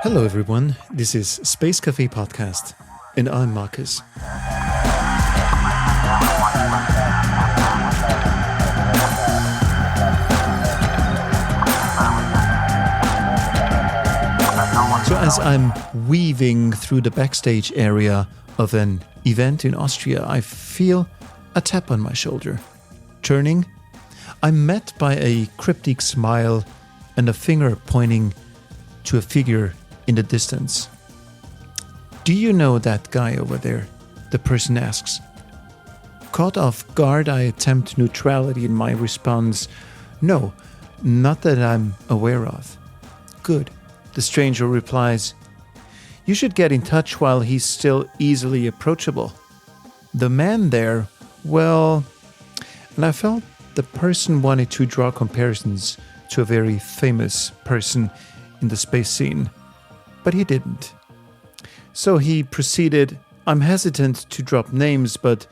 Hello everyone, this is Space Café podcast, and I'm Markus. So as I'm weaving through the backstage area of an event in Austria, I feel a tap on my shoulder. Turning, I'm met by a cryptic smile and a finger pointing to a figure in the distance. "Do you know that guy over there?" the person asks. Caught off guard, I attempt neutrality in my response. "No, not that I'm aware of." "Good," the stranger replies. "You should get in touch while he's still easily approachable. The man there, well..." And I felt the person wanted to draw comparisons to a very famous person in the space scene, but he didn't. So he proceeded, "I'm hesitant to drop names, but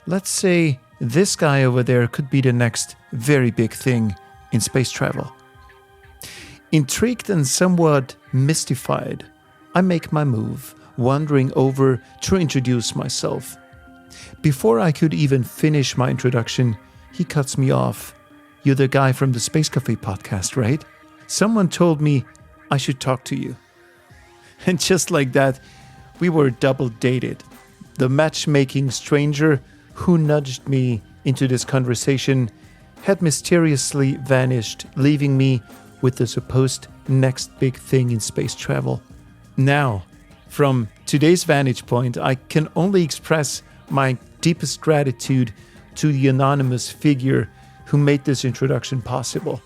let's say this guy over there could be the next very big thing in space travel." Intrigued and somewhat mystified, I make my move, wandering over to introduce myself. Before I could even finish my introduction, he cuts me off. "You're the guy from the Space Café podcast, right? Someone told me I should talk to you." And just like that, we were double dated. The matchmaking stranger who nudged me into this conversation had mysteriously vanished, leaving me with the supposed next big thing in space travel. Now, from today's vantage point, I can only express my deepest gratitude to the anonymous figure who made this introduction possible.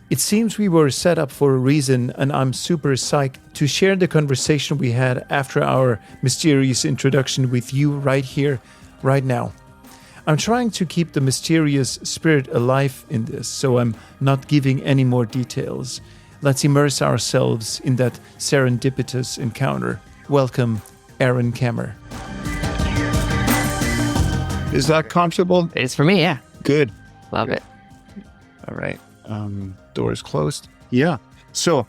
It seems we were set up for a reason, and I'm super psyched to share the conversation we had after our mysterious introduction with you right here, right now. I'm trying to keep the mysterious spirit alive in this, so I'm not giving any more details. Let's immerse ourselves in that serendipitous encounter. Welcome, Aaron Kemmer. Is that comfortable? It's for me, yeah. Good. Love it. All right. Doors closed. Yeah. So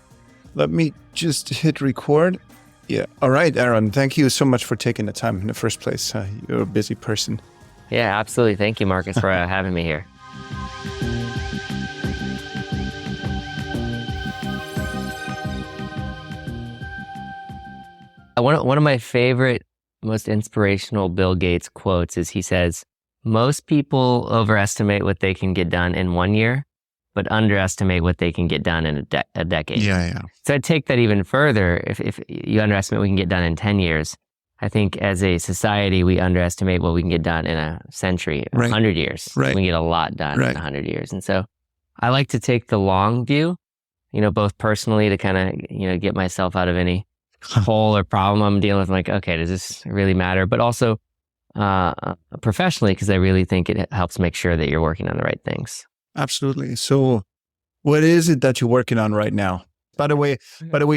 let me just hit record. Yeah. All right, Aaron. Thank you so much for taking the time in the first place. You're a busy person. Yeah, absolutely. Thank you, Markus, for having me here. One of my favorite, most inspirational Bill Gates quotes is he says, "Most people overestimate what they can get done in 1 year, but underestimate what they can get done in a decade." Yeah. So I'd take that even further. If you underestimate what we can get done in 10 years, I think as a society, we underestimate what we can get done in a century, 100 years. Right. We can get a lot done in 100 years. And so I like to take the long view, both personally to kind of, get myself out of any hole or problem I'm dealing with. I'm like, okay, does this really matter? But also professionally, because I really think it helps make sure that you're working on the right things. Absolutely. So what is it that you're working on right now? By the way,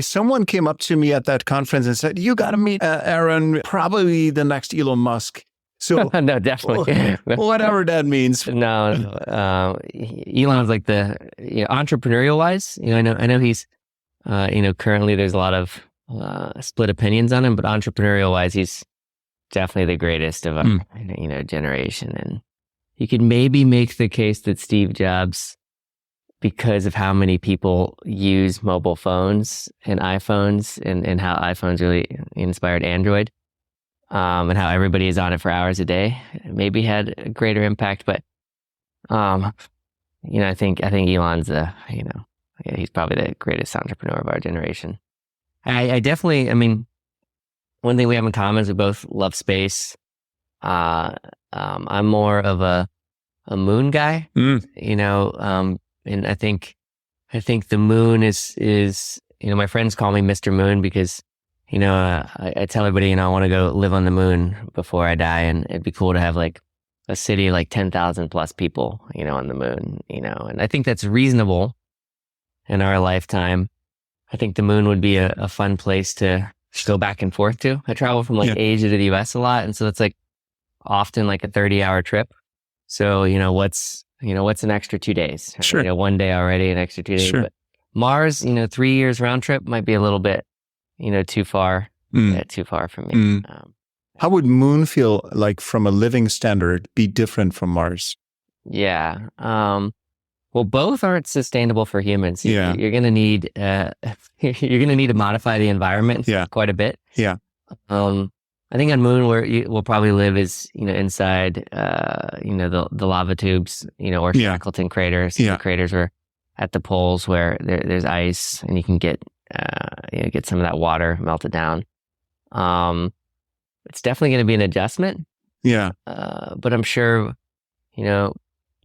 someone came up to me at that conference and said, "You got to meet Aaron, probably the next Elon Musk." So no, definitely. Whatever that means. No. Elon's like the entrepreneurial wise. I know he's currently there's a lot of split opinions on him, but entrepreneurial wise, he's definitely the greatest of our generation. And you could maybe make the case that Steve Jobs, because of how many people use mobile phones and iPhones and how iPhones really inspired Android, and how everybody is on it for hours a day, maybe had a greater impact. But, I think Elon's he's probably the greatest entrepreneur of our generation. I definitely, one thing we have in common is we both love space. I'm more of a moon guy, and I think the moon is my friends call me Mr. Moon because, I tell everybody, I want to go live on the moon before I die, and it'd be cool to have like a city like 10,000 plus people, on the moon, and I think that's reasonable in our lifetime. I think the moon would be a fun place to go back and forth to. I travel from Asia to the US a lot. And so it's often a 30-hour trip. So, what's what's an extra 2 days? Sure. 1 day already, an extra 2 days. Sure. But Mars, 3 years round trip might be a little bit, too far. Too far for me. How would Moon feel like from a living standard be different from Mars? Yeah. Well, both aren't sustainable for humans. Yeah. You're gonna need you're gonna need to modify the environment quite a bit. Yeah. I think on Moon where we'll probably live is inside the lava tubes or Shackleton craters. The craters were at the poles where there's ice and you can get some of that water melted down. It's definitely going to be an adjustment. Yeah. But I'm sure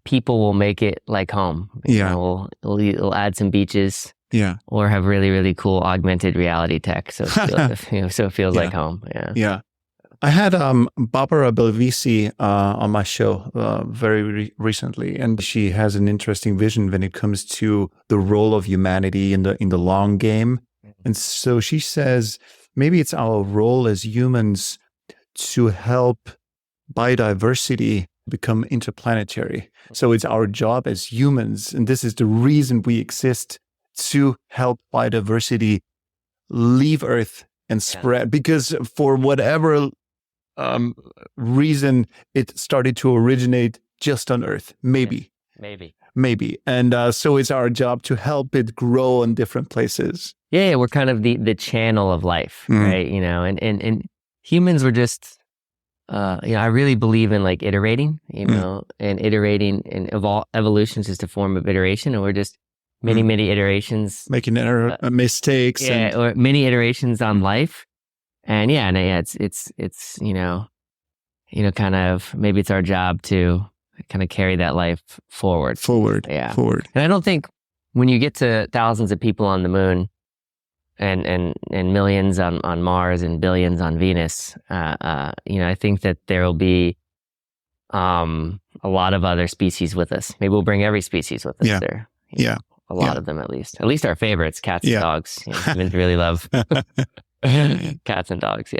people will make it like home. We'll add some beaches. Yeah. Or have really, really cool augmented reality tech. So it feels like home. Yeah. Yeah. I had Barbara Belvisi on my show very recently, and she has an interesting vision when it comes to the role of humanity in the long game. And so she says maybe it's our role as humans to help biodiversity become interplanetary. So it's our job as humans, and this is the reason we exist, to help biodiversity leave Earth and spread. Because for whatever reason, it started to originate just on Earth. Maybe. And so it's our job to help it grow in different places. Yeah, we're kind of the channel of life, right? And humans were just, I really believe in like iterating, and iterating, and evolution is just a form of iteration, and we're just many iterations, making mistakes, or many iterations on life, and it's kind of maybe it's our job to kind of carry that life forward. Forward. And I don't think when you get to thousands of people on the moon and millions on Mars and billions on Venus, I think that there will be a lot of other species with us. Maybe we'll bring every species with us there. A lot of them at least. At least our favorites, cats and dogs. Humans really love cats and dogs,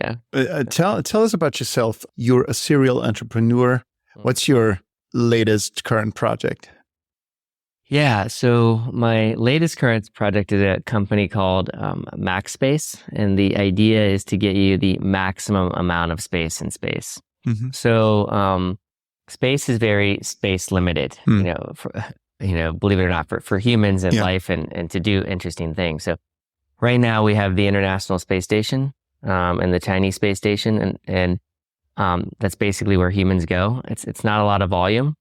Tell us about yourself. You're a serial entrepreneur. What's your latest current project? Yeah, so my latest current project is a company called MaxSpace, and the idea is to get you the maximum amount of space in space. So space is very space limited, believe it or not, for humans and life and to do interesting things. So right now we have the International Space Station and the Chinese Space Station, and that's basically where humans go. It's not a lot of volume.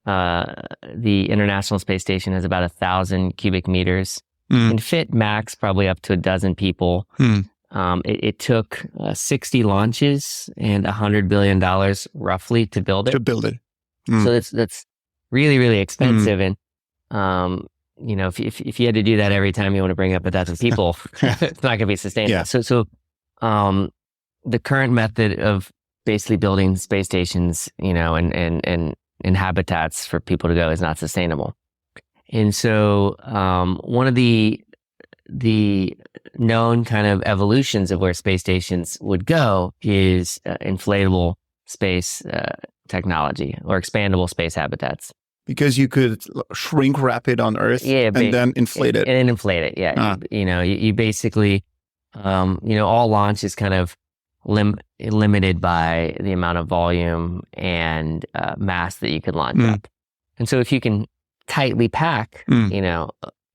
The International Space Station has about 1,000 cubic meters. Can fit max probably up to 12 people. It took 60 launches and $100 billion roughly to build it. So that's really, really expensive. And if you had to do that every time you want to bring up 1,000 people, it's not going to be sustainable. So the current method of basically building space stations, and habitats for people to go is not sustainable. And so one of the known kind of evolutions of where space stations would go is inflatable space technology or expandable space habitats. Because you could shrink wrap it on Earth and then inflate it. And then inflate it, You basically, all launch is kind of limited by the amount of volume and mass that you can launch up. And so if you can tightly pack,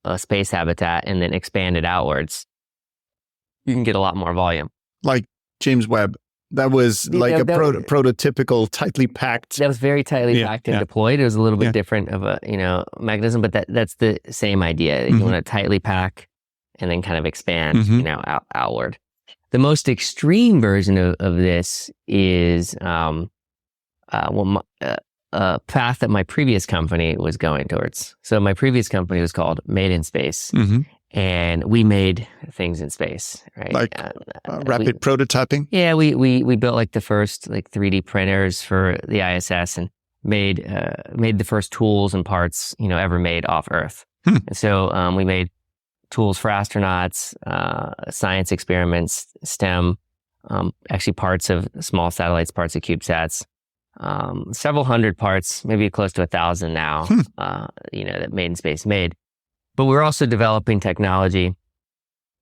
a space habitat and then expand it outwards, you can get a lot more volume. Like James Webb. That was like a prototypical tightly packed. That was very tightly packed and deployed. It was a little bit different of a, mechanism, but that's the same idea. You want to tightly pack and then kind of expand, outward. The most extreme version of this is a path that my previous company was going towards. So my previous company was called Made in Space. And we made things in space, right? Like rapid prototyping? Yeah, we built like the first 3D printers for the ISS and made the first tools and parts, ever made off Earth. And so we made tools for astronauts, science experiments, STEM, actually parts of small satellites, parts of CubeSats. several hundred parts, maybe close to 1,000 now, that Made in Space made. But we're also developing technology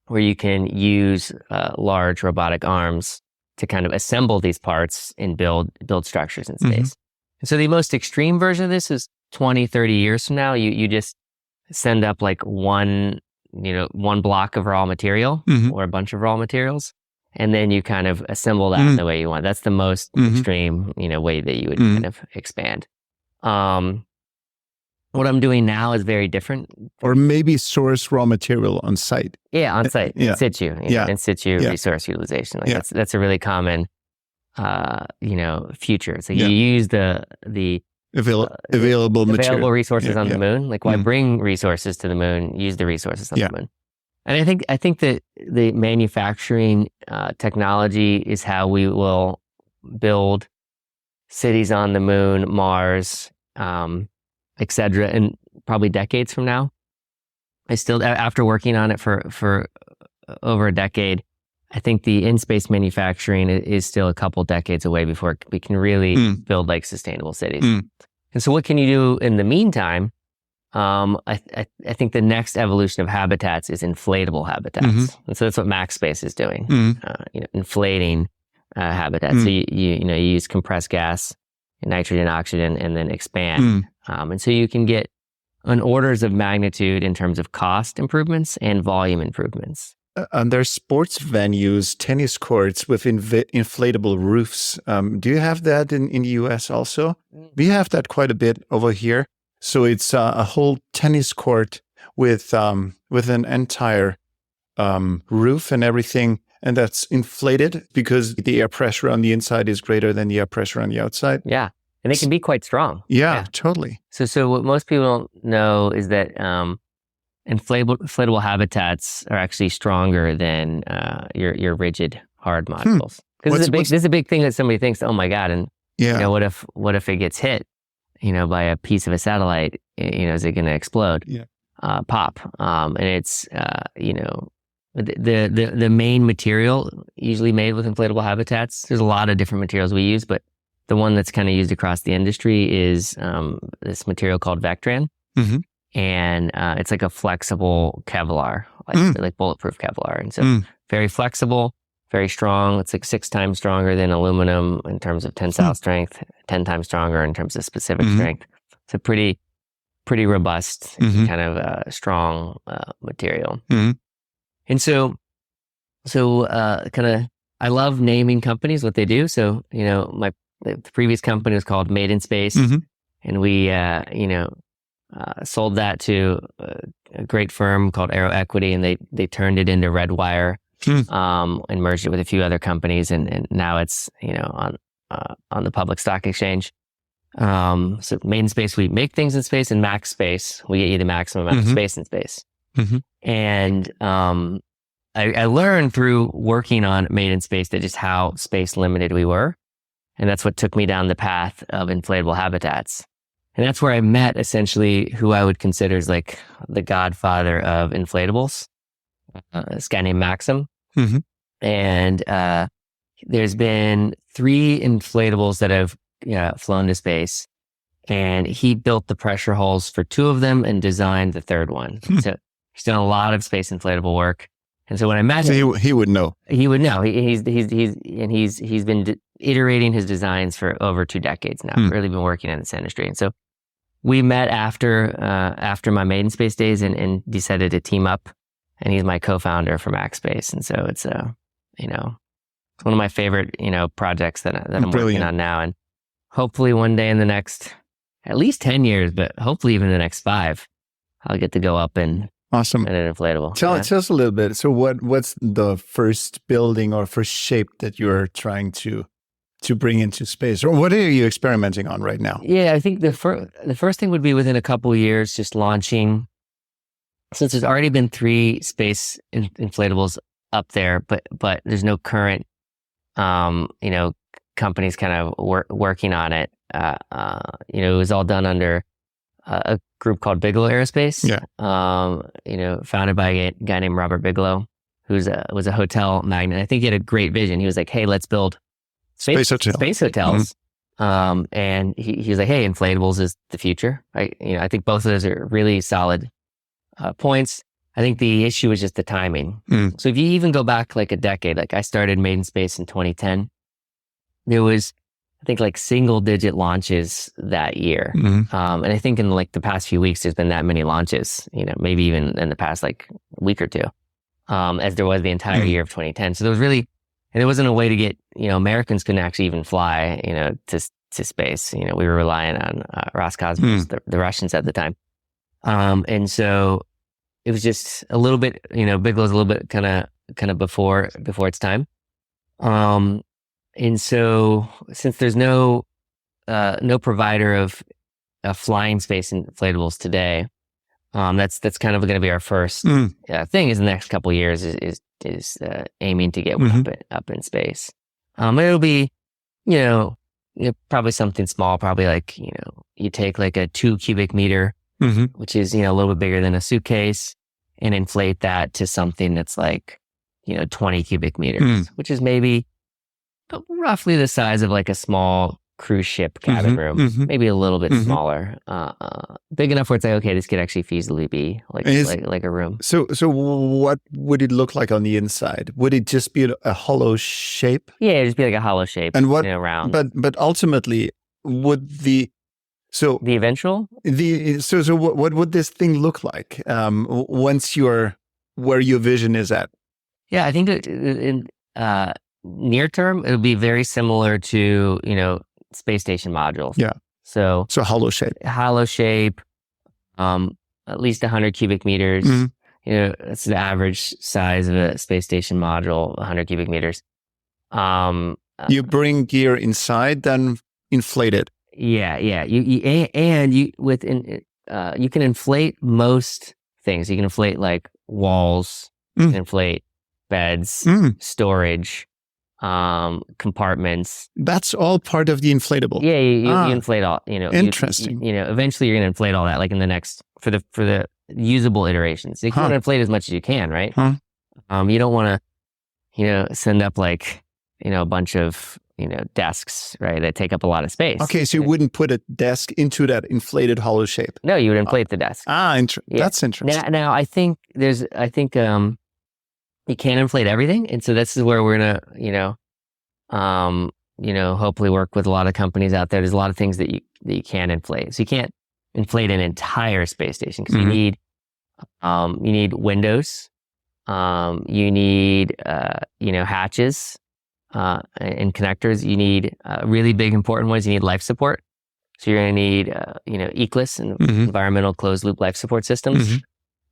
where you can use large robotic arms to kind of assemble these parts and build structures in space. And so the most extreme version of this is 20, 30 years from now, you just send up like one block of raw material or a bunch of raw materials, and then you kind of assemble that the way you want. That's the most extreme, way that you would kind of expand. What I'm doing now is very different. Or maybe source raw material on site. Yeah, on site, in situ, in situ Yeah. resource utilization. Like that's a really common, future. So you use the available material. resources on the moon. Like, why bring resources to the moon? Use the resources on the moon. And I think that the manufacturing technology is how we will build cities on the moon, Mars, etc. And probably decades from now. I still, after working on it for over a decade, I think the in-space manufacturing is still a couple decades away before we can really build like sustainable cities. And so what can you do in the meantime? I think the next evolution of habitats is inflatable habitats. And so that's what Max Space is doing, inflating habitats. So you use compressed gas, nitrogen, oxygen, and then expand. And so you can get an orders of magnitude in terms of cost improvements and volume improvements. And there's sports venues, tennis courts with inflatable roofs. Do you have that in the US also? We have that quite a bit over here. So it's a whole tennis court with an entire roof and everything, and that's inflated because the air pressure on the inside is greater than the air pressure on the outside. Yeah, and they can be quite strong. Yeah, totally. So what most people don't know is that inflatable habitats are actually stronger than your rigid hard modules. Because this is a big thing that somebody thinks, oh my God, and what if it gets hit, by a piece of a satellite, is it going to explode? Yeah. Pop. And it's, the main material usually made with inflatable habitats. There's a lot of different materials we use, but the one that's kind of used across the industry is this material called Vectran. And it's like a flexible Kevlar, like bulletproof Kevlar. And so very flexible, very strong. It's like 6 times stronger than aluminum in terms of tensile strength, 10 times stronger in terms of specific strength. It's a pretty robust, kind of strong material. And so kind of, I love naming companies, what they do. So, the previous company was called Made in Space, and we, sold that to a great firm called Aero Equity, and they turned it into Redwire, and merged it with a few other companies, and now it's on the public stock exchange. So Made in Space, we make things in space, and Max Space, we get you the maximum amount of space in space. And I learned through working on Made in Space that just how space limited we were, and that's what took me down the path of inflatable habitats. And that's where I met essentially who I would consider as like the godfather of inflatables, this guy named Maxim. And there's been 3 inflatables that have flown to space, and he built the pressure hulls for 2 of them and designed the 3rd one. So he's done a lot of space inflatable work. And so when I met him, he would know. He would know. He's been iterating his designs for over 2 decades now. Really been working in this industry. And so we met after my Made in Space days and decided to team up. And he's my co-founder for Max Space. And so it's it's one of my favorite projects that I'm working on now. And hopefully one day in the next at least 10 years, but hopefully even the next 5, I'll get to go up and awesome in an inflatable. Tell us a little bit. So what's the first building or first shape that you're trying to bring into space, or what are you experimenting on right now? Yeah, I think the first thing would be within a couple of years, just launching. Since there's already been 3 space inflatables up there, but there's no current, companies kind of working on it. It was all done under a group called Bigelow Aerospace. Founded by a guy named Robert Bigelow, was a hotel magnate. I think he had a great vision. He was like, "Hey, let's build space hotels And he was like, "Hey, inflatables is the future." I think both of those are really solid points. I think the issue is just the timing. So if you even go back like a decade, like I started Made in Space in 2010, there was, I think, like single digit launches that year. And I think in like the past few weeks, there's been that many launches, maybe even in the past like week or two, as there was the entire year of 2010. So there was really, and there wasn't a way to get, Americans couldn't actually even fly, to space. We were relying on Roscosmos, the Russians at the time. And so it was just a little bit, Bigelow's a little bit kind of before its time. And so since there's no provider of flying space inflatables today, that's kind of going to be our first thing is the next couple of years is aiming to get one up in space. It'll be, probably something small, probably like, you take like a 2 cubic meter, which is, a little bit bigger than a suitcase, and inflate that to something that's like, 20 cubic meters, which is maybe roughly the size of like a small cruise ship cabin room, maybe a little bit smaller, big enough where it's like, okay, this could actually feasibly be like a room. So what would it look like on the inside? Would it just be a hollow shape? Yeah, it'd just be like a hollow shape, and what round. But ultimately, would the eventual what would this thing look like once you're where your vision is at? Yeah, I think that in near term, it'll be very similar to, space station modules. Yeah. So hollow shape. At least 100 cubic meters. That's the average size of a space station module, 100 cubic meters. You bring gear inside, then inflate it. Yeah. You can inflate most things. You can inflate like walls, you can inflate beds, storage, compartments. That's all part of the inflatable. Yeah, you inflate all. Interesting. Eventually you're going to inflate all that, like in the next for the usable iterations. You want to inflate as much as you can, right? You don't want to, send up like a bunch of desks, right, that take up a lot of space. Okay, so you wouldn't put a desk into that inflated hollow shape. No, you would inflate the desk. That's interesting. Now I think you can't inflate everything, and so this is where we're gonna, hopefully work with a lot of companies out there. There's a lot of things that you can inflate. So you can't inflate an entire space station because you need windows, you need hatches and connectors. You need really big important ones. You need life support. So you're going to need ECLS and environmental closed loop life support systems.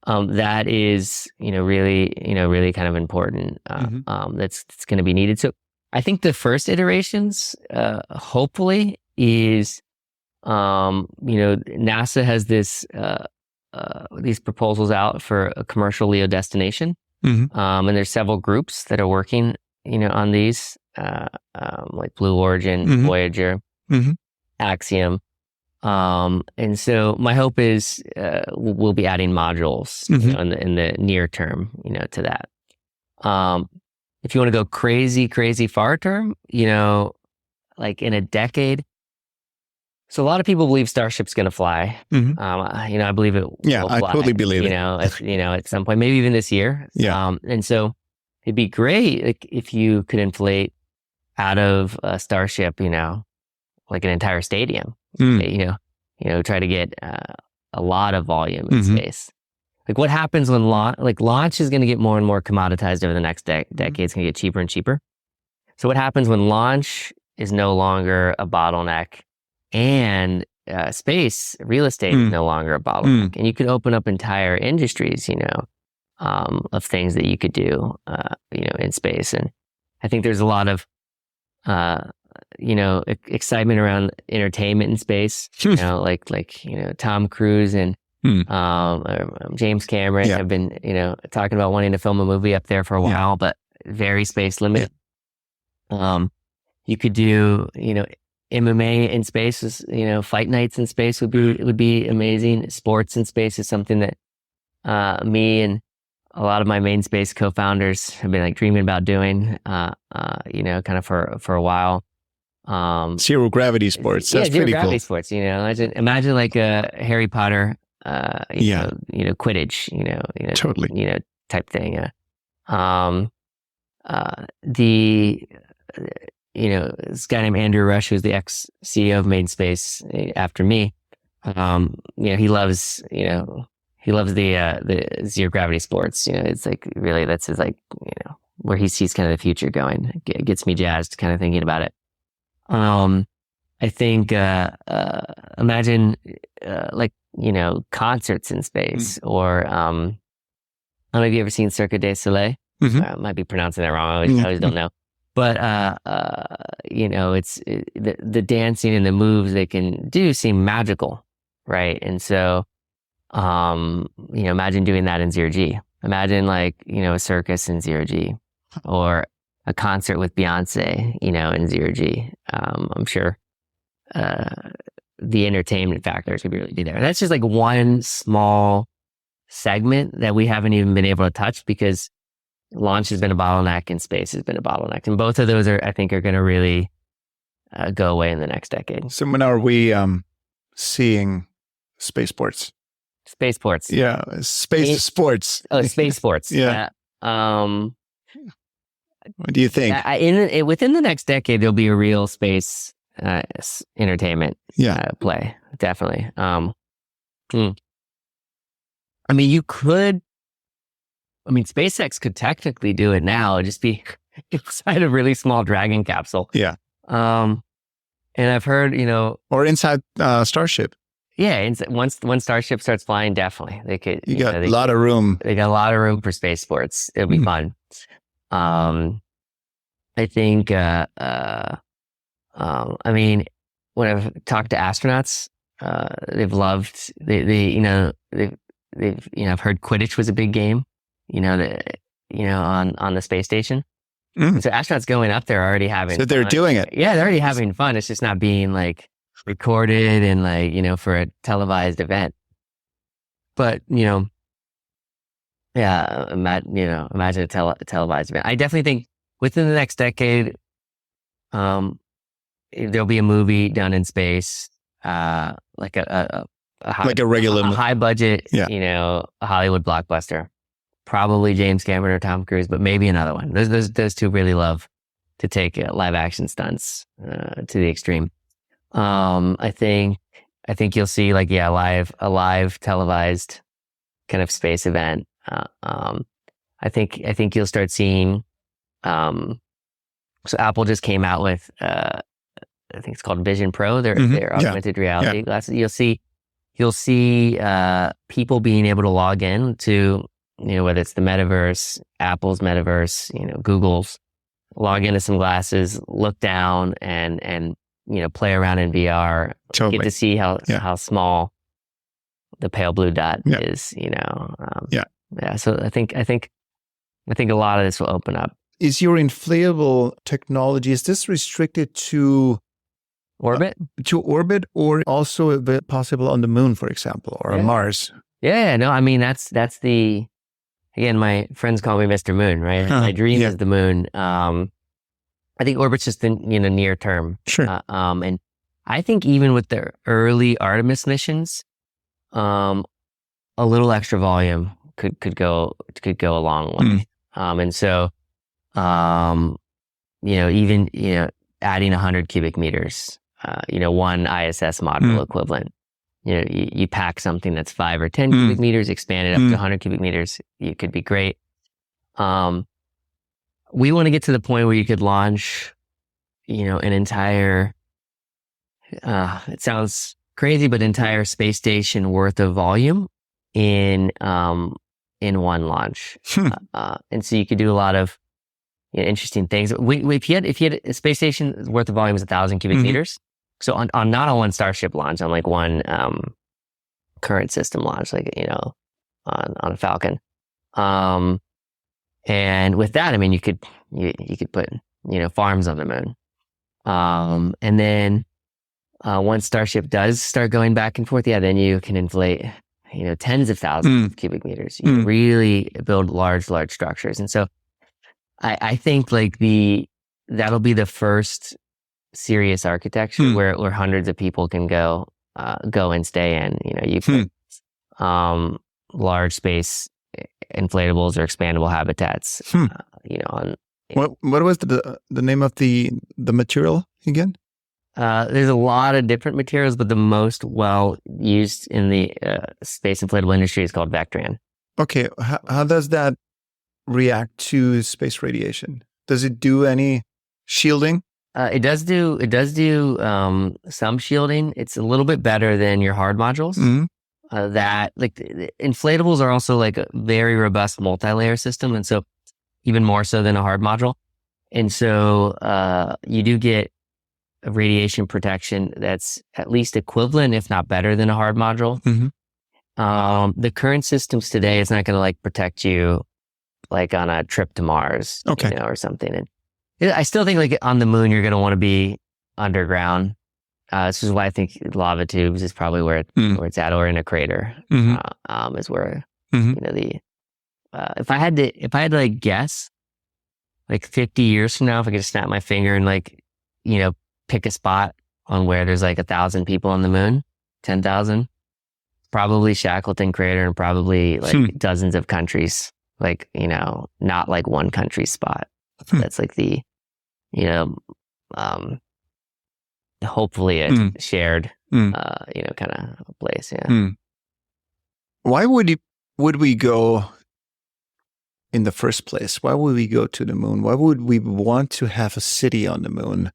That is, really kind of important. That's going to be needed. So I think the first iterations, hopefully, is, NASA has these proposals out for a commercial LEO destination. And there's several groups that are working, on these, like Blue Origin, Voyager, Axiom. And so my hope is we'll be adding modules in the near term, to that. If you want to go crazy far term, like in a decade. So a lot of people believe Starship's going to fly. I believe it. Yeah, will fly, I totally believe it. At some point, maybe even this year. Yeah. And so it'd be great if you could inflate out of a Starship, like an entire stadium. Try to get a lot of volume in space. Like what happens when launch is going to get more and more commoditized over the next decade. It's going to get cheaper and cheaper. So what happens when launch is no longer a bottleneck and space real estate is no longer a bottleneck, and you could open up entire industries, of things that you could do, in space. And I think there's a lot of excitement around entertainment in space. Tom Cruise and James Cameron have been, talking about wanting to film a movie up there for a while, but very space limited. You could do, MMA in space is, fight nights in space would be amazing. Sports in space is something that me and a lot of my main space co-founders have been like dreaming about doing, kind of for a while. Zero gravity sports. That's zero pretty gravity cool. sports. Imagine like a Harry Potter, Quidditch. Totally. Type thing. The this guy named Andrew Rush, who's the ex-CEO of Made in Space after me. He loves the zero gravity sports. It's like really that's his where he sees kind of the future going. It gets me jazzed kind of thinking about it. I think imagine concerts in space or I don't know if you ever seen Cirque du Soleil. I might be pronouncing that wrong. I always don't know. But it's the dancing and the moves they can do seem magical, right? And so imagine doing that in zero G. Imagine a circus in zero G, or a concert with Beyonce, in zero G. I'm sure the entertainment factors would really be there. That's just like one small segment that we haven't even been able to touch because launch has been a bottleneck and space has been a bottleneck. And both of those I think are going to really go away in the next decade. So when are we seeing spaceports? Spaceports. Yeah. Space sports. Oh, space sports. Yeah. What do you think? Within the next decade, there'll be a real space entertainment play. Definitely. SpaceX could technically do it now. It'd just be inside a really small Dragon capsule. Yeah. And I've heard, or inside Starship. Yeah. Once Starship starts flying, definitely they could. You got a lot of room. They got a lot of room for space sports. It'll be fun. I think. When I've talked to astronauts, they've loved. I've heard Quidditch was a big game. On the space station. So astronauts going up there are already having fun. So they're doing it. Yeah, they're already having fun. It's just not being recorded and for a televised event. But, imagine a televised event. I definitely think within the next decade, there'll be a movie done in space, a high budget, a Hollywood blockbuster. Probably James Cameron or Tom Cruise, but maybe another one. Those two really love to take live action stunts to the extreme. I think you'll see a live televised kind of space event. I think you'll start seeing. So Apple just came out with I think it's called Vision Pro. Their augmented reality glasses. You'll see people being able to log in to. Whether it's the metaverse, Apple's metaverse, Google's, log into some glasses, look down and play around in VR, get to see how small the pale blue dot is, So I think a lot of this will open up. Is your inflatable technology, is this restricted to orbit? To orbit, or also a bit possible on the moon, for example, or on Mars? Yeah, no, that's the. Again, my friends call me Mr. Moon, right? My dream is the moon. I think orbit's just near term. Sure. And I think even with the early Artemis missions, a little extra volume could go a long way. And so, even adding 100 cubic meters, one ISS module equivalent. You pack something that's 5 or 10 cubic meters, expand it up to 100 cubic meters. It could be great. We want to get to the point where you could launch, an entire, it sounds crazy, but entire space station worth of volume in one launch. And so you could do a lot of interesting things. If you had a space station worth of volume is 1,000 cubic meters. So on not on one Starship launch, on one current system launch, on a Falcon. And with that, you could put farms on the moon. And then once Starship does start going back and forth, then you can inflate tens of thousands of cubic meters. You can really build large structures. And so I think that'll be the first serious architecture where hundreds of people can go and stay in. You can large space inflatables or expandable habitats. What was the name of the material again? There's a lot of different materials, but the most well used in the space inflatable industry is called Vectran. Okay, how does that react to space radiation? Does it do any shielding? It does do some shielding. It's a little bit better than your hard modules. That like inflatables are also like a very robust multi-layer system, and so even more so than a hard module. And so you do get a radiation protection that's at least equivalent, if not better, than a hard module. The current systems today is not going to like protect you like on a trip to Mars, or something. And I still think like on the moon, you're going to want to be underground. This is why I think lava tubes is probably where it's at, or in a crater, is where if I had to like guess, like 50 years from now, if I could snap my finger and like pick a spot on where there's like 1,000 people on the moon, 10,000, probably Shackleton crater, and probably like dozens of countries, like not like one country spot. That's like the hopefully a shared kind of place. Why would we go in the first place? Why would we go to the moon? Why would we want to have a city on the moon?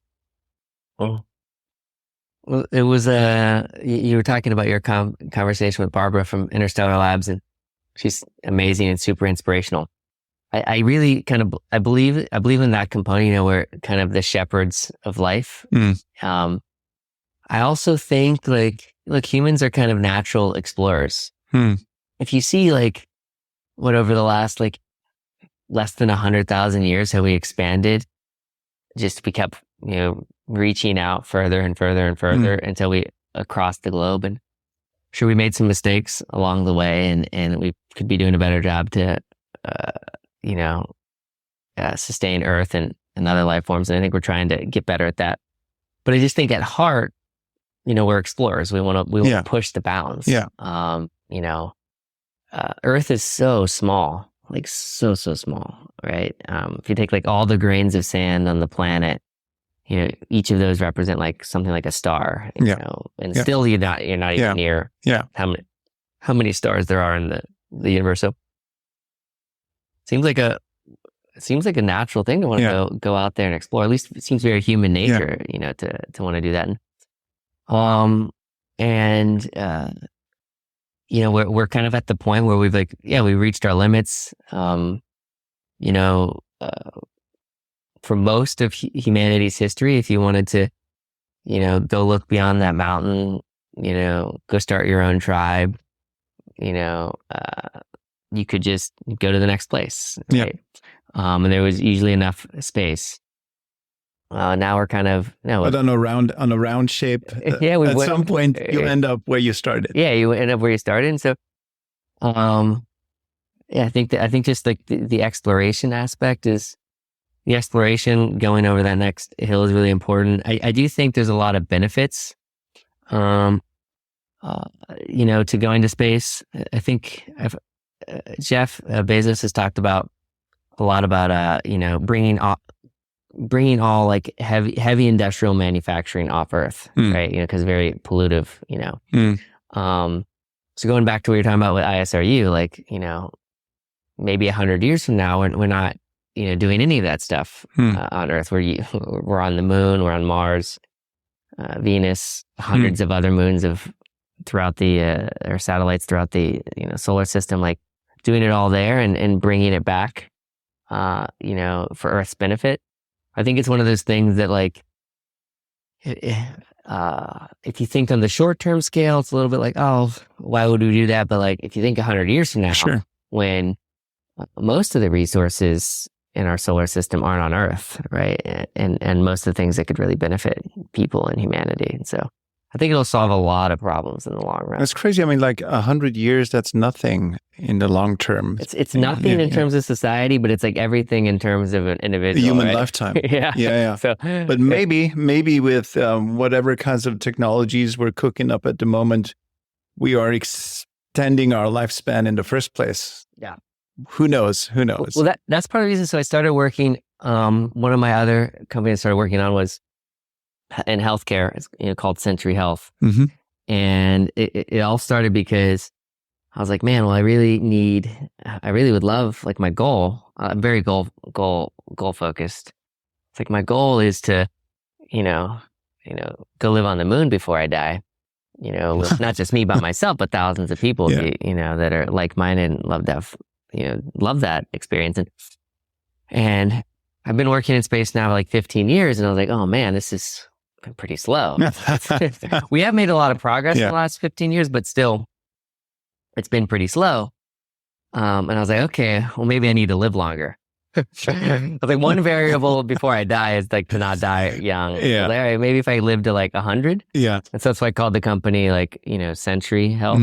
Well, it was you were talking about your conversation with Barbara from Interstellar Labs, and she's amazing and super inspirational. I really I believe in that component, we're kind of the shepherds of life. I also think like, look, humans are kind of natural explorers. If you see like what over the last like less than 100,000 years, how we expanded, we kept, reaching out further and further and further until we across the globe. And sure, we made some mistakes along the way, and we could be doing a better job to, sustain Earth and other life forms. And I think we're trying to get better at that. But I just think at heart, we're explorers. We want to push the bounds. Earth is so small, like so small, right? If you take like all the grains of sand on the planet, each of those represent like something like a star, and still you're not even near how many stars there are in the universe. So it seems like a natural thing to want to go out there and explore. At least it seems very human nature, to want to do that. We're kind of at the point where we've we reached our limits. For most of humanity's history, if you wanted to, go look beyond that mountain, go start your own tribe, you could just go to the next place. Right? And there was usually enough space. Now we're kind of but on a round shape. At some point you end up where you started. Yeah, you end up where you started. And so, I think just like the exploration aspect is. The exploration, going over that next hill, is really important. I do think there's a lot of benefits, to going to space. I think Jeff Bezos has talked about a lot about, bringing all like heavy industrial manufacturing off Earth, right? Because very pollutive, So going back to what you're talking about with ISRU, like, maybe 100 years from now, we're not, doing any of that stuff on Earth. We're on the moon, we're on Mars, Venus, hundreds of other moons throughout the or satellites throughout the solar system, like doing it all there and bringing it back, for Earth's benefit. I think it's one of those things that like, if you think on the short term scale, it's a little bit like, oh, why would we do that? But like, if you think 100 years from now, when most of the resources in our solar system aren't on Earth, right? And most of the things that could really benefit people and humanity. And so I think it'll solve a lot of problems in the long run. That's crazy. I mean, like 100 years, that's nothing in the long term. It's nothing in terms of society, but it's like everything in terms of an individual. A human right? lifetime. Yeah. So, but maybe with whatever kinds of technologies we're cooking up at the moment, we are extending our lifespan in the first place. Yeah. Who knows? Well, that's part of the reason. So I started working, one of my other companies I started working on was in healthcare. It's called Century Health. Mm-hmm. And it all started because I was like, man, well, I really would love, like, my goal. I'm very goal focused. It's like my goal is to, go live on the moon before I die. With not just me by myself, but thousands of people, that are like-minded and love that experience. And I've been working in space now for like 15 years, and I was like, oh man, this is pretty slow. We have made a lot of progress in the last 15 years, but still, it's been pretty slow. And I was like, okay, well, maybe I need to live longer. I was like, one variable before I die is like to not die young. Yeah. Like, all right, maybe if I live to like 100. Yeah. And so that's why I called the company like, Century Health,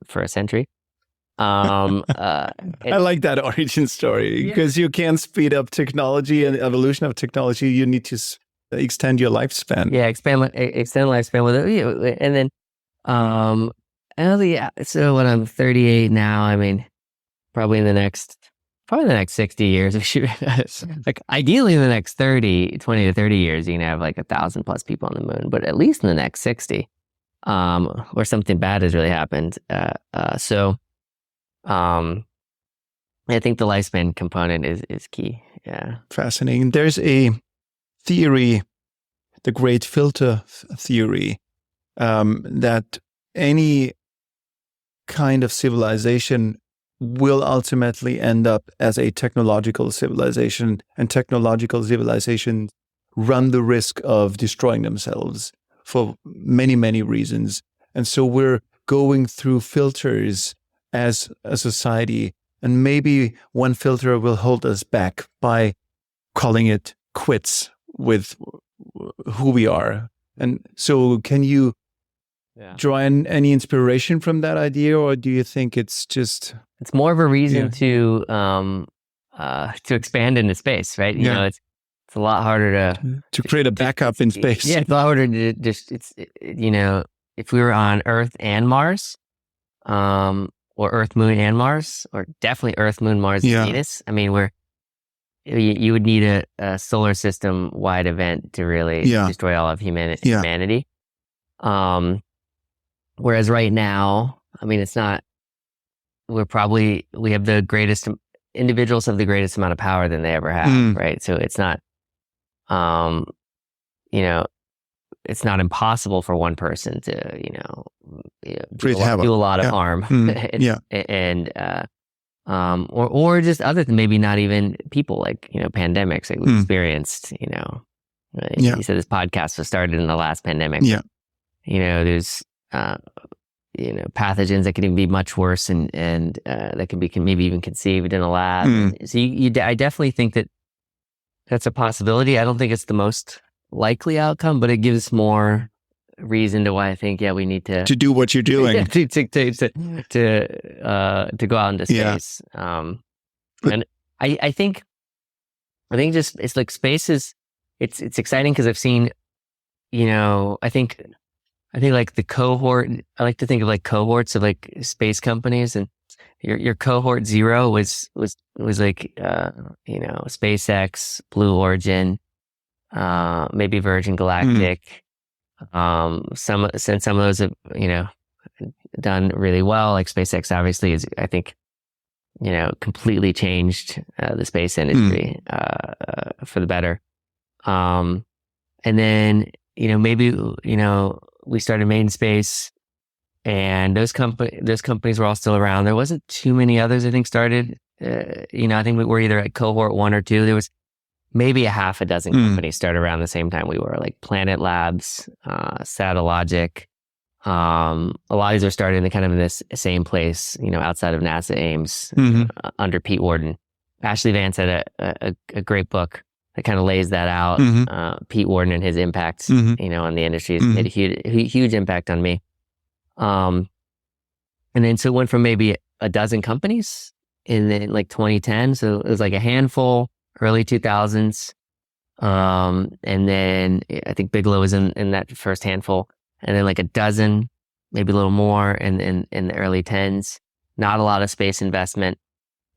for a century. I like that origin story because you can speed up technology and evolution of technology. You need to extend your lifespan. Yeah, extend lifespan with it. And then, so when I'm 38 now, I mean, probably the next 60 years, like ideally in the next 20 to 30 years, you can have like 1,000 plus people on the moon, but at least in the next 60, or something bad has really happened. So I think the lifespan component is key. Yeah. Fascinating. There's a theory, the great filter theory, that any kind of civilization will ultimately end up as a technological civilization, and technological civilizations run the risk of destroying themselves for many, many reasons. And so we're going through filters as a society, and maybe one filter will hold us back by calling it quits with who we are. And so can you draw any inspiration from that idea, or do you think it's just... It's more of a reason to expand into space, right? You know, it's a lot harder to create a backup in space. Yeah, it's a lot harder to just, if we were on Earth and Mars, or Earth, Moon, and Mars, or definitely Earth, Moon, Mars, and Venus. I mean, you would need a solar system wide event to really destroy all of humanity. Whereas right now, I mean, it's not. We have the greatest individuals have the greatest amount of power than they ever have, right? So it's not, it's not impossible for one person to, do a lot of harm, or just other than maybe not even people, like pandemics like we experienced. You said this podcast was started in the last pandemic. There's pathogens that can even be much worse, and that can be maybe even conceived in a lab. So I definitely think that's a possibility. I don't think it's the most likely outcome, but it gives more reason to why I think we need to do what you're doing, to go out into space. And I think just it's like space is it's exciting because I've seen I think like the cohort, I like to think of like cohorts of like space companies, and your cohort 0 was like, SpaceX, Blue Origin, maybe Virgin Galactic. Some of those have, done really well. Like SpaceX obviously is, I think, completely changed the space industry for the better. And then, maybe, we started Made in Space, and those companies were all still around. There wasn't too many others, I think, started. I think we were either at cohort 1 or 2. There was maybe a half a dozen companies started around the same time we were, like Planet Labs, Satellogic. A lot of these are started in this same place, outside of NASA Ames, under Pete Worden. Ashley Vance had a great book that kind of lays that out. Pete Warden and his impact, on the industry has made a huge impact on me. And then so it went from maybe a dozen companies in like 2010. So it was like a handful, early 2000s. And then I think Bigelow was in that first handful, and then like a dozen, maybe a little more in the early 10s. Not a lot of space investment.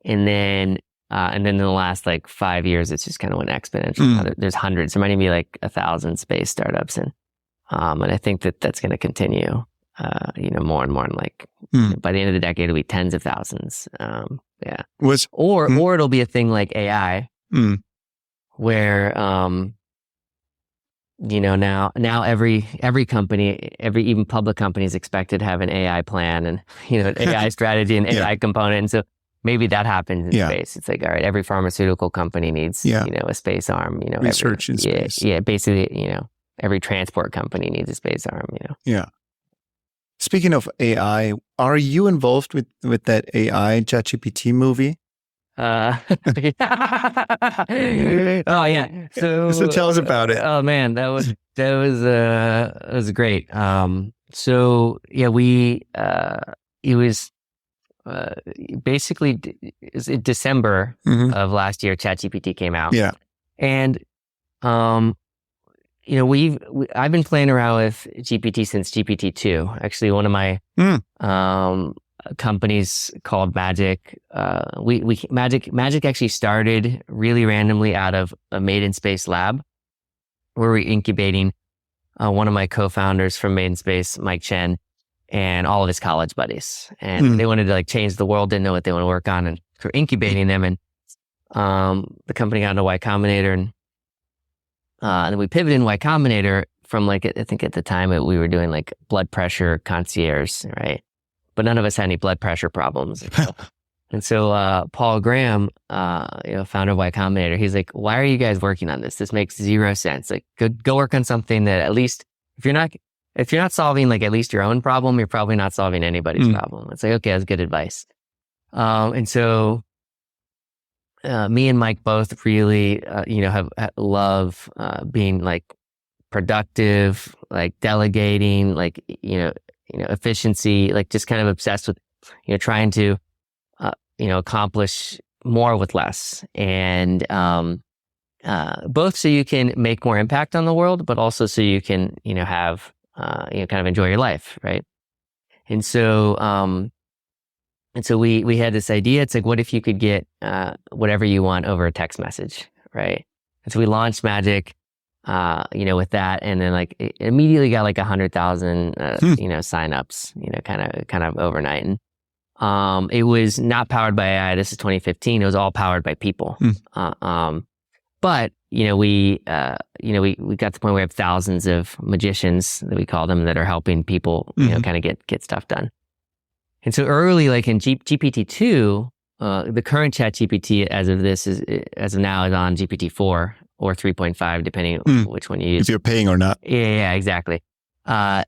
And then in the last like 5 years, it's just kind of went exponential. There's hundreds. There might even be like 1,000 space startups. And I think that's going to continue, more and more. And like by the end of the decade, it'll be tens of thousands. Yeah. Or it'll be a thing like AI, where, now every company, even public company is expected to have an AI plan and, an AI strategy and AI component. And so maybe that happens in space. It's like, all right, every pharmaceutical company needs, a space arm, research in space. Yeah. Basically, every transport company needs a space arm, Yeah. Speaking of AI, are you involved with that AI ChatGPT movie? Oh yeah. So tell us about it. Oh man, that was great. So yeah, it was basically in December of last year, ChatGPT came out. Yeah. And I've been playing around with GPT since GPT-2. Actually, one of my companies called Magic. Magic actually started really randomly out of a Made in Space lab, where we're incubating one of my co-founders from Made in Space, Mike Chen, and all of his college buddies. And they wanted to like change the world, didn't know what they want to work on, and we're incubating them. And the company got into Y Combinator, and then we pivoted in Y Combinator from like, I think at the time we were doing like blood pressure concierge, right? But none of us had any blood pressure problems. And so Paul Graham, founder of Y Combinator, he's like, why are you guys working on this? This makes zero sense. Like, go work on something that at least, if you're not solving like at least your own problem, you're probably not solving anybody's problem. It's like, okay, that's good advice. And so me and Mike both really, love being like productive, like delegating, like, efficiency, like just kind of obsessed with, trying to, accomplish more with less. And both so you can make more impact on the world, but also so you can, have, kind of enjoy your life, right? And so, we had this idea. It's like, what if you could get whatever you want over a text message, right? And so we launched Magic, with that, and then like it immediately got like 100,000, signups, kind of overnight. And it was not powered by AI. This is 2015. It was all powered by people. But we got to the point where we have thousands of magicians, that we call them, that are helping people, kind of get stuff done. And so early, like in GPT-2, the current ChatGPT as of now is on GPT-4 or 3.5, depending on which one you use. If you're paying or not. Yeah, exactly. The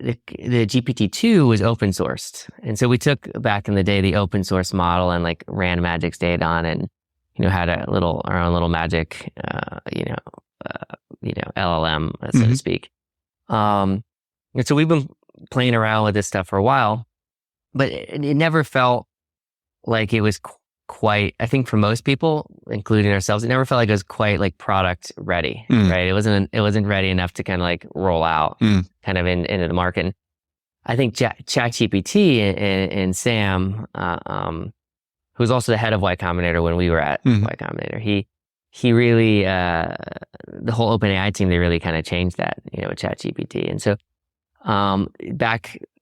GPT-2 was open sourced. And so we took back in the day the open source model and like ran Magic's data on it, and, had our own little Magic, LLM, so to speak. And so we've been playing around with this stuff for a while, but it never felt like it was quite, I think for most people, including ourselves, it never felt like it was quite like product ready, right? It wasn't ready enough to kind of like roll out kind of into the market. And I think ChatGPT and Sam, who was also the head of Y Combinator when we were at Y Combinator, he really, the whole OpenAI team, they really kind of changed that, with ChatGPT. And so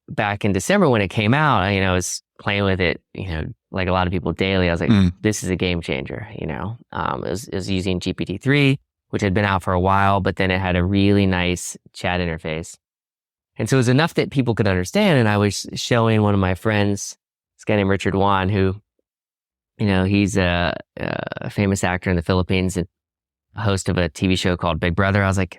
back in December when it came out, I was playing with it, like a lot of people daily. I was like, this is a game changer, it was using GPT-3, which had been out for a while, but then it had a really nice chat interface. And so it was enough that people could understand. And I was showing one of my friends, this guy named Richard Wan, who, he's a famous actor in the Philippines and a host of a TV show called Big Brother. I was like,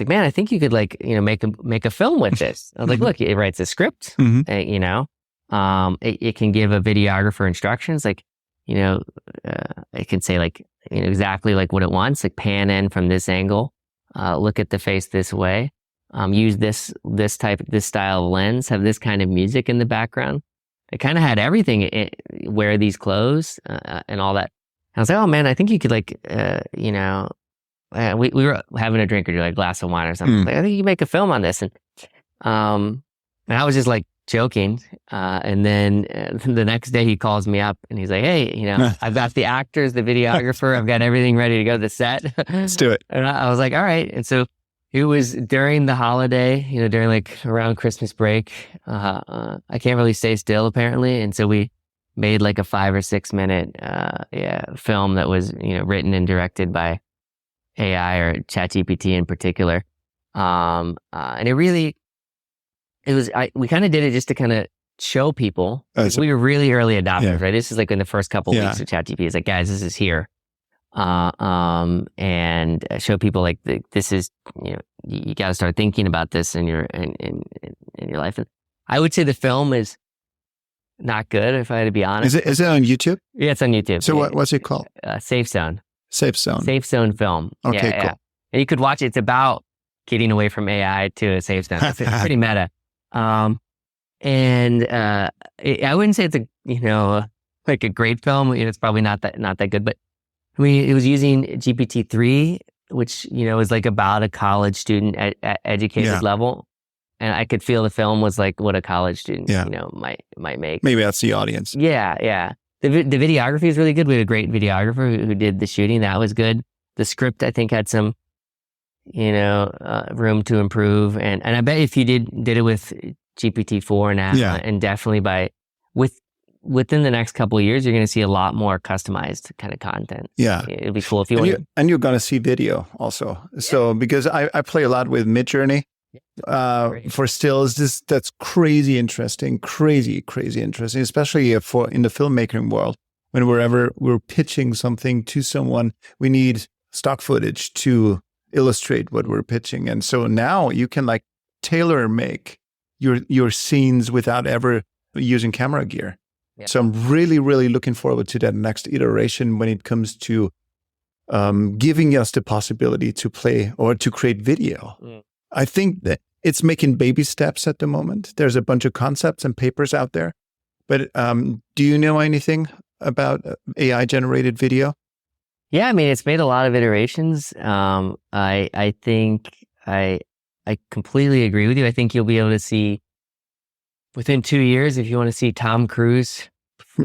man, I think you could like, make a film with this. I was like, look, it writes a script, it can give a videographer instructions. Like, it can say like, exactly like what it wants, like pan in from this angle, look at the face this way, use this style of lens, have this kind of music in the background. It kind of had everything. Wear these clothes and all that. I was like, oh man, I think you could like, we were having a drink or like a glass of wine or something. Like, I think you could make a film on this. And I was just like joking. And then the next day he calls me up and he's like, hey, I've got the actors, the videographer, I've got everything ready to go to the set. Let's do it. And I was like, all right. And so it was during the holiday, during like around Christmas break. I can't really stay still apparently. And so we made like a 5 or 6 minute film that was written and directed by AI or ChatGPT in particular. And we kind of did it just to kind of show people. We were really early adopters, right? This is like in the first couple of weeks of ChatGPT. It's like, guys, this is here. And show people like this is, you got to start thinking about this in your life. And I would say the film is not good, if I had to be honest. Is it on YouTube? Yeah, it's on YouTube. So what's it called? Safe Zone. Safe Zone. Safe Zone film. Okay, cool. Yeah. And you could watch it. It's about getting away from AI to a safe zone. It's pretty meta. I wouldn't say it's like a great film. It's probably not that good, but I mean, it was using GPT-3, which, is like about a college student at educated level. And I could feel the film was like what a college student, might make. Maybe that's the audience. Yeah. The videography is really good. We had a great videographer who did the shooting. That was good. The script, I think, had some, room to improve. And I bet if you did it with GPT-4 now, and definitely within the next couple of years, you're going to see a lot more customized kind of content. Yeah. It'd be cool if you want. And you're going to see video also. Yeah. So because I play a lot with Midjourney for stills, that's crazy interesting, crazy interesting, especially in the filmmaking world. Whenever we're pitching something to someone, we need stock footage to illustrate what we're pitching. And so now you can like tailor make your scenes without ever using camera gear. Yeah. So I'm really, really looking forward to that next iteration when it comes to giving us the possibility to play or to create video. I think that it's making baby steps at the moment. There's a bunch of concepts and papers out there. But do you know anything about AI-generated video? Yeah, I mean, it's made a lot of iterations. I think I completely agree with you. I think you'll be able to see within 2 years, if you want to see Tom Cruise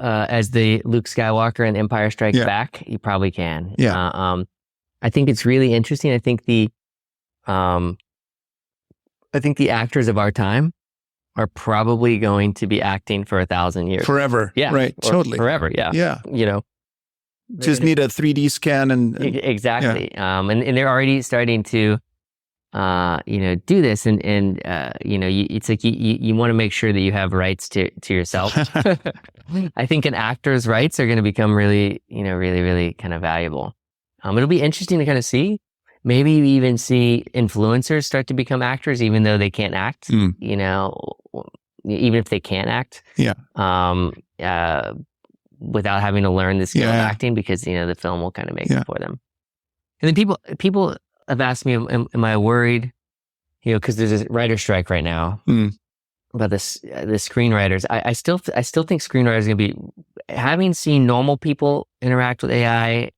as the Luke Skywalker in Empire Strikes Back, you probably can. Yeah. I think it's really interesting. I think the actors of our time are probably going to be acting for 1,000 years. Forever. Yeah. Right. Totally. Forever. Yeah. Yeah. Just need a 3D scan and exactly. Yeah. And they're already starting to do this and it's like you want to make sure that you have rights to yourself. I think an actor's rights are going to become really, really, really kind of valuable. It'll be interesting to kind of see. Maybe you even see influencers start to become actors, even though they can't act. Even if they can't act. Yeah. Without having to learn the skill of acting, because the film will kind of make it for them. And then people have asked me, am I worried? Because there's a writer strike right now about the screenwriters. I still think screenwriters are going to be, having seen normal people interact with AI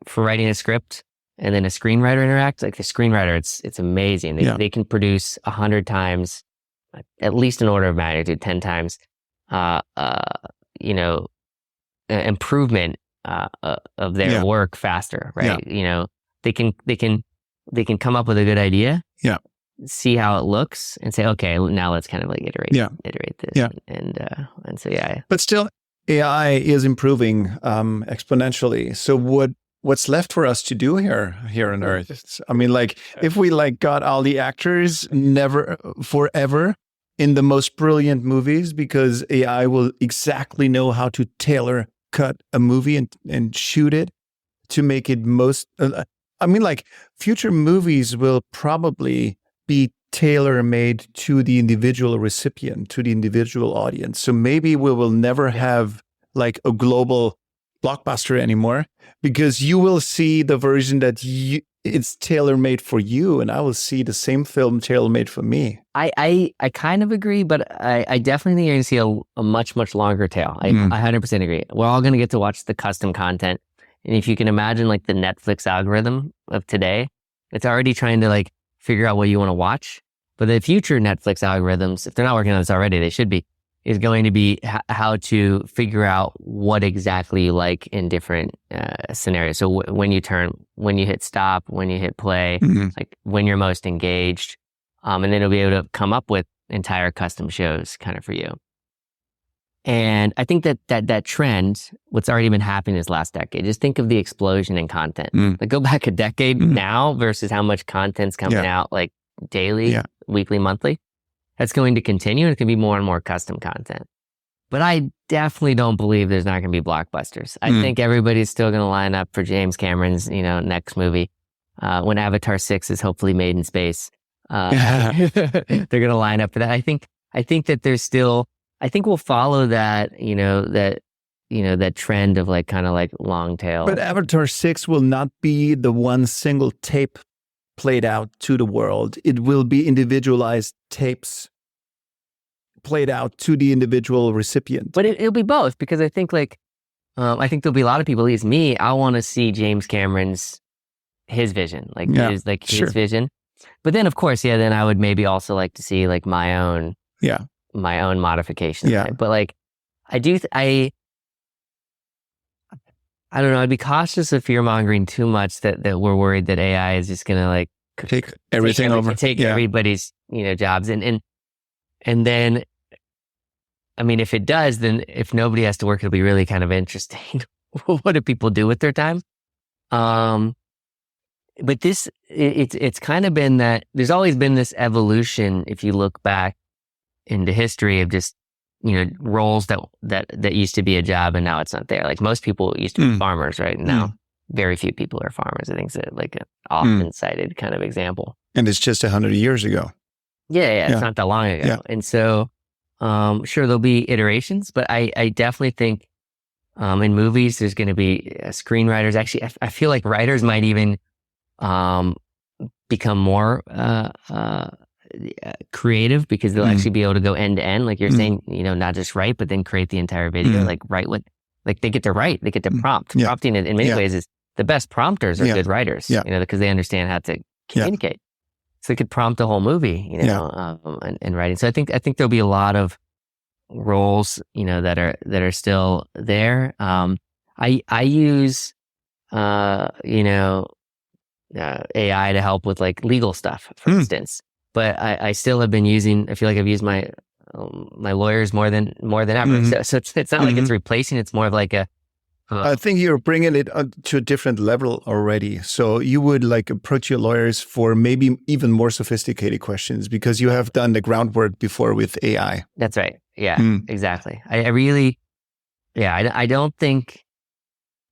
for writing a script, and then a screenwriter interact. Like the screenwriter, it's amazing. They can produce 100 times, at least an order of magnitude, 10 times, improvement of their work faster, right? Yeah. They can come up with a good idea, see how it looks, and say, okay, now let's kind of like iterate this, and so But still, AI is improving exponentially. So what's left for us to do here on Earth? I mean, like if we got all the actors forever in the most brilliant movies, because AI will exactly know how to tailor cut a movie and shoot it to make it most. Future movies will probably be tailor-made to the individual recipient, to the individual audience. So maybe we will never have like a global Blockbuster anymore, because you will see the version that it's tailor-made for you, and I will see the same film tailor-made for me. I kind of agree, but I definitely think you're going to see a much, much longer tail. I 100% agree. We're all going to get to watch the custom content. And if you can imagine like the Netflix algorithm of today, it's already trying to like figure out what you want to watch. But the future Netflix algorithms, if they're not working on this already, they should be, is going to be how to figure out what exactly you like in different scenarios. So when you hit stop, when you hit play, like when you're most engaged, and then it'll be able to come up with entire custom shows kind of for you. And I think that trend, what's already been happening this last decade, just think of the explosion in content. Like go back a decade now versus how much content's coming out like daily, weekly, monthly. That's going to continue, and it's going to be more and more custom content. But I definitely don't believe there's not going to be blockbusters. I think everybody's still going to line up for James Cameron's, next movie. When Avatar 6 is hopefully made in space, they're going to line up for that. I think that there's still, I think we'll follow that, that trend of like kind of like long tail. But Avatar 6 will not be the one single tape played out to the world. It will be individualized tapes played out to the individual recipient. But it'll be both, because I think like, I think there'll be a lot of people, at least me, I want to see James Cameron's, his vision, like his vision. But then of course, then I would maybe also like to see like my own modification. Yeah. But like, I don't know. I'd be cautious of fear mongering too much that we're worried that AI is just going to like take everything over, take everybody's, jobs. And then, I mean, if it does, then if nobody has to work, it'll be really kind of interesting. What do people do with their time? But it's kind of been that there's always been this evolution. If you look back into history of just, roles that used to be a job and now it's not there. Like most people used to be farmers, right? And now very few people are farmers. I think it's like an often cited kind of example. And it's just 100 years ago. Yeah. It's not that long ago. Yeah. And so, sure, there'll be iterations, but I definitely think in movies, there's going to be screenwriters. Actually, I feel like writers might even become more creative, because they'll actually be able to go end to end, like you're saying, not just write, but then create the entire video, like write what, like they get to write, they get to prompt. Prompting in many ways is the best prompters are good writers, because they understand how to communicate. So they could prompt the whole movie, and writing. So I think there'll be a lot of roles, that are still there. I use, AI to help with like legal stuff, for instance. But I still have been using, I feel like I've used my lawyers more than ever. So it's not like it's replacing, it's more of like I think you're bringing it to a different level already. So you would like approach your lawyers for maybe even more sophisticated questions, because you have done the groundwork before with AI. That's right. Yeah, exactly. I really, I don't think,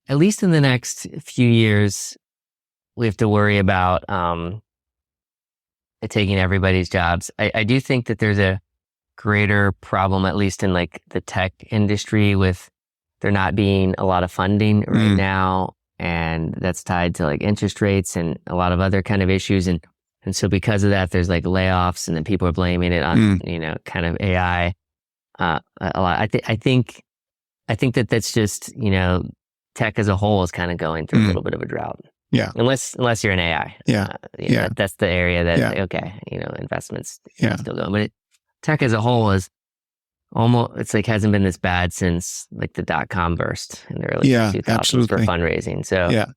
at least in the next few years, we have to worry about taking everybody's jobs. I do think that there's a greater problem, at least in like the tech industry, with there not being a lot of funding right now. And that's tied to like interest rates and a lot of other kind of issues. And so because of that, there's like layoffs, and then people are blaming it on, kind of AI a lot. I think that's just, tech as a whole is kind of going through a little bit of a drought. Yeah. Unless you're an AI. That's the area that, investments still going. But tech as a whole is almost, it's like hasn't been this bad since like the .com burst in the early 2000s for fundraising. So,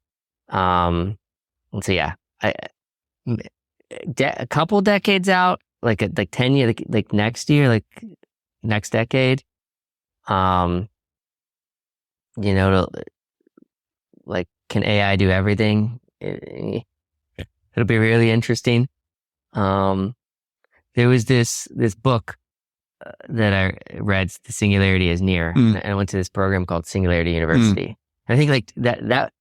a couple decades out, like 10 years, like next year, like next decade, like, can AI do everything? It'll be really interesting. There was this book that I read, The Singularity is Near. And I went to this program called Singularity University. I think like that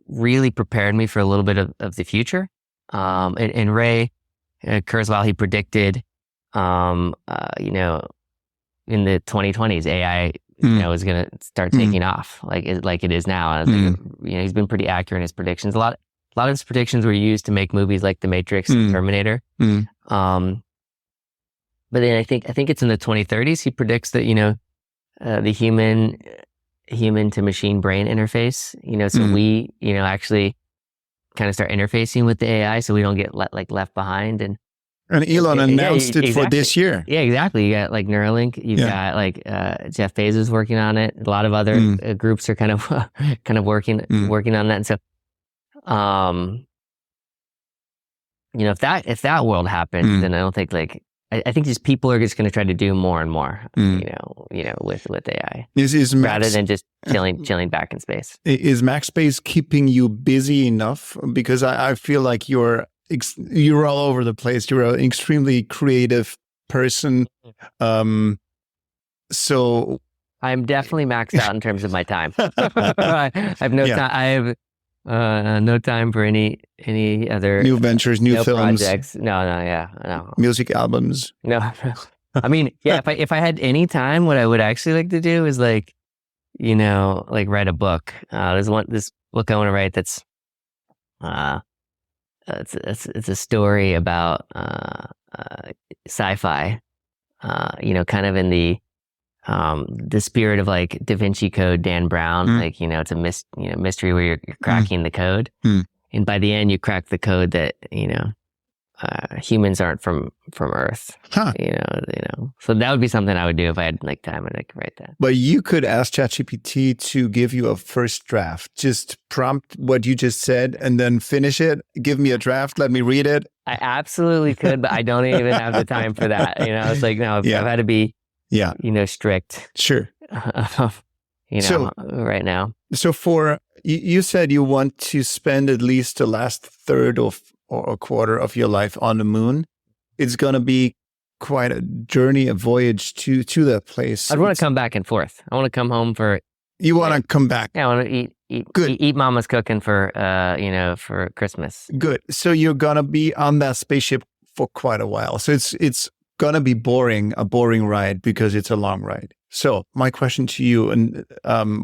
really prepared me for a little bit of the future. And Ray Kurzweil, he predicted, in the 2020s, AI is going to start taking off like it is now. And he's been pretty accurate in his predictions. A lot of his predictions were used to make movies like The Matrix and Terminator. But then I think it's in the 2030s. He predicts that the human to machine brain interface. So we actually kind of start interfacing with the AI, so we don't get left behind. And Elon announced it for this year. Yeah, exactly. You got like Neuralink. You've got like Jeff Bezos working on it. A lot of other groups are kind of working on that. And so, if that world happens, then I don't think I think just people are just going to try to do more and more, with AI, rather than just chilling back in space. Is Max Space keeping you busy enough? Because I feel like you're all over the place. You're an extremely creative person. So I'm definitely maxed out in terms of my time. I have no time. I have no time for any other new ventures, new films, projects. No. Music albums. No. I mean, yeah. If I had any time, what I would actually like to do is write a book. There's this book I want to write that's it's a story about sci-fi. Kind of in the spirit of like Da Vinci Code, Dan Brown. It's a mystery where you're cracking the code, and by the end you crack the code that humans aren't from Earth. So that would be something I would do if I had time and I could write that. But you could ask ChatGPT to give you a first draft. Just prompt what you just said and then finish it. Give me a draft. Let me read it. I absolutely could, but I don't even have the time for that. It's like, no, I've had to be strict. Sure. Right now. So you said you want to spend at least the last third or a quarter of your life on the moon. It's going to be quite a journey, a voyage to that place. I'd want to come back and forth. I want to come home for... You want to come back? Yeah, I want to eat mama's cooking for Christmas. Good. So you're going to be on that spaceship for quite a while. So it's going to be a boring ride because it's a long ride. So my question to you, and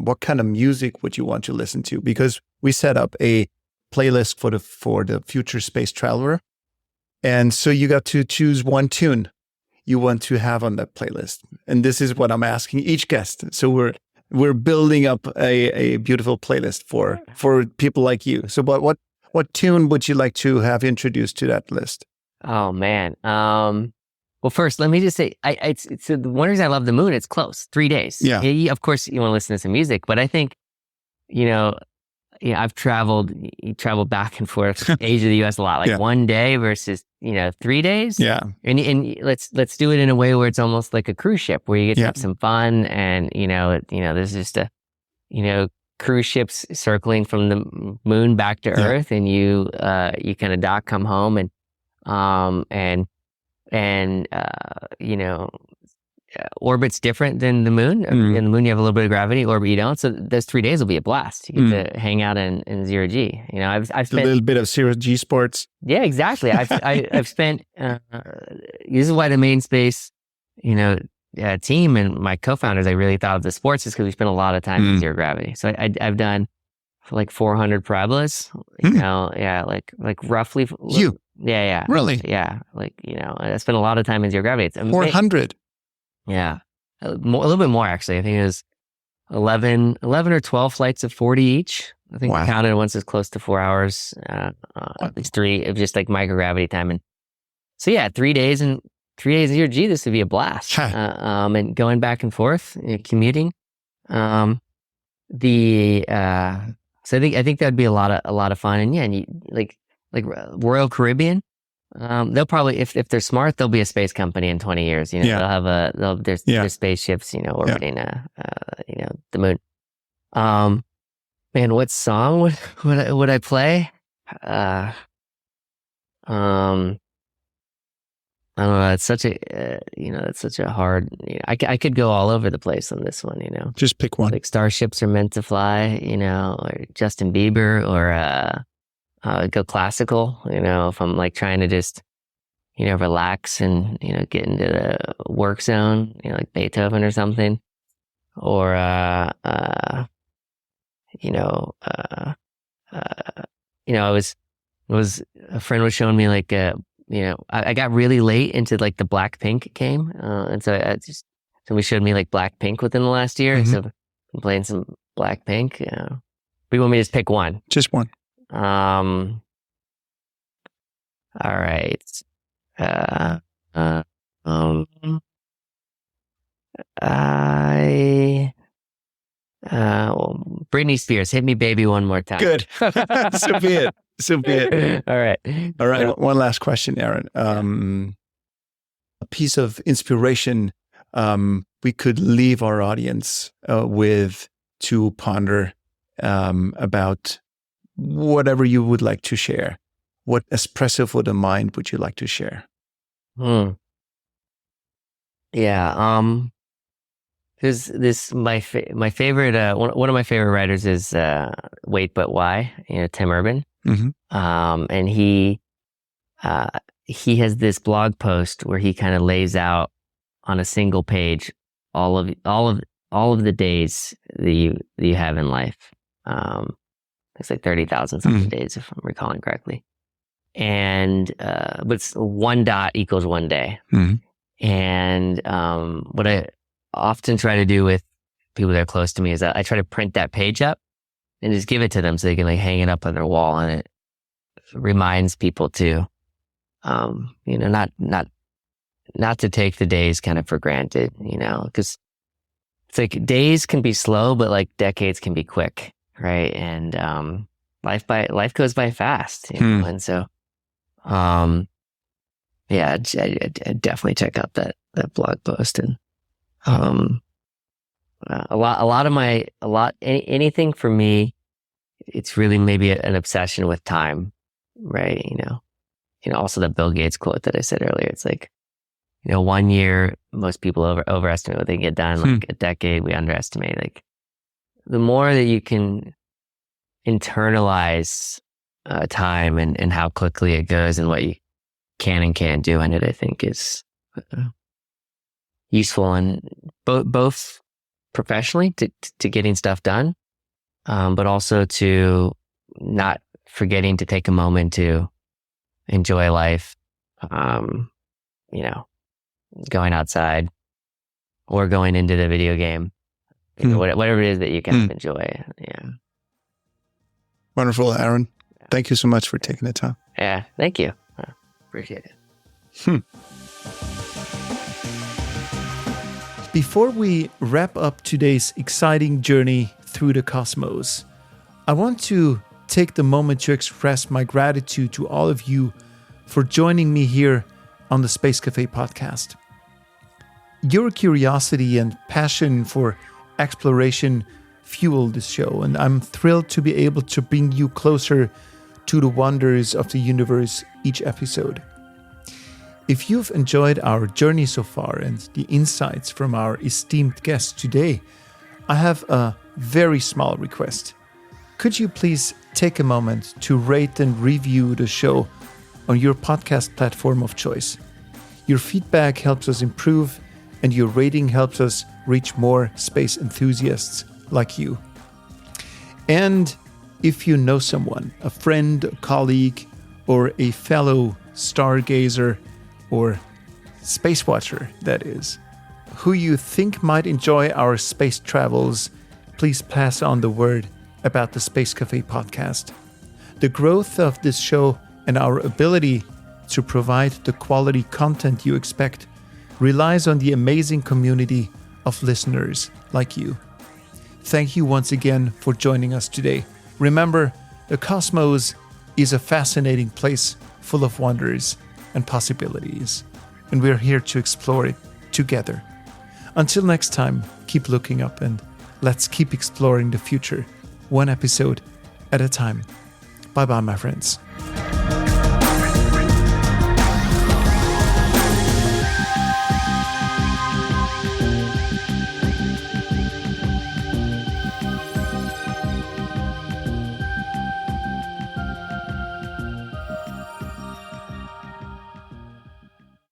what kind of music would you want to listen to? Because we set up a playlist for the future space traveler. And so you got to choose one tune you want to have on that playlist. And this is what I'm asking each guest. So we're building up a beautiful playlist for people like you. So what tune would you like to have introduced to that list? Oh man. Well, first, let me just say, so the one reason I love the moon, it's close, 3 days. Yeah. Of course, you want to listen to some music, but I think, I've traveled back and forth Asia to the US a lot, like 1 day versus 3 days. Yeah. And let's do it in a way where it's almost like a cruise ship where you get to have some fun, and there's just cruise ships circling from the moon back to Earth, and you kind of dock, come home, and orbit's different than the moon. In the moon, you have a little bit of gravity. Orbit, you don't. So those 3 days will be a blast. You get to hang out in zero G. I've spent a little bit of zero G sports. Yeah, exactly. I've spent. This is why the main space, team and my co-founders, I really thought of the sports is because we spent a lot of time in zero gravity. So I've done like 400 parabolas. Like roughly. You. Yeah. Really? Yeah. I spent a lot of time in zero gravity. It's 400. Yeah. A little bit more, actually. I think it was 11 or 12 flights of 40 each. I think I counted once as close to 4 hours, at least 3 of just like microgravity time. And so, 3 days and 3 days of zero G, this would be a blast. And going back and forth, commuting. So I think that'd be a lot of fun. And like Royal Caribbean. They'll probably, if they're smart, they'll be a space company in 20 years. They'll have their spaceships, orbiting, the moon. Man, what song would I play? I don't know. It's such a hard. I could go all over the place on this one. Just pick one. Like Starships Are Meant to Fly. Or Justin Bieber, or go classical, if I'm like trying to just, relax and, get into the work zone, like Beethoven or something, or it was a friend was showing me like I got really late into like the Blackpink game, and so somebody showed me like Blackpink within the last year. Mhm. So I've been playing some Blackpink. We want me to just pick one. Just one. All right. Britney Spears, "Hit Me Baby One More Time." Good. So be it. So be it. All right. All right. One last question, Aaron. A piece of inspiration we could leave our audience with to ponder about whatever you would like to share. What espresso for the mind would you like to share? Yeah. This my favorite one of my favorite writers is Wait But Why, Tim Urban. Mm-hmm. And he has this blog post where he kind of lays out on a single page all of the days that you have in life. It's like 30,000 something days, if I'm recalling correctly. And but it's one dot equals one day. Mm-hmm. And what I often try to do with people that are close to me is that I try to print that page up and just give it to them so they can like hang it up on their wall, and it reminds people to not to take the days kind of for granted, because it's like days can be slow, but like decades can be quick, right? And life goes by fast, and so yeah, I'd definitely check out that blog post. And anything for me, it's really maybe an obsession with time, right? Also the Bill Gates quote that I said earlier. It's like, 1 year, most people overestimate what they get done. Like a decade, we underestimate. Like the more that you can internalize time and how quickly it goes and what you can and can't do in it, I think is useful, and both professionally to getting stuff done, but also to not forgetting to take a moment to enjoy life, going outside or going into the video game, whatever it is that you kind of enjoy. Yeah. Wonderful, Aaron. Thank you so much for taking the time. Yeah, thank you. Appreciate it. Before we wrap up today's exciting journey through the cosmos, I want to take the moment to express my gratitude to all of you for joining me here on the Space Café podcast. Your curiosity and passion for exploration fuel this show, and I'm thrilled to be able to bring you closer to the wonders of the universe each episode. If you've enjoyed our journey so far and the insights from our esteemed guests today, I have a very small request. Could you please take a moment to rate and review the show on your podcast platform of choice? Your feedback helps us improve, and your rating helps us reach more space enthusiasts like you. And if you know someone, a friend, a colleague, or a fellow stargazer, or space watcher, that is, who you think might enjoy our space travels, please pass on the word about the Space Café podcast. The growth of this show and our ability to provide the quality content you expect relies on the amazing community of listeners like you. Thank you once again for joining us today. Remember, the cosmos is a fascinating place full of wonders and possibilities, and we're here to explore it together. Until next time, keep looking up and let's keep exploring the future, one episode at a time. Bye-bye, my friends.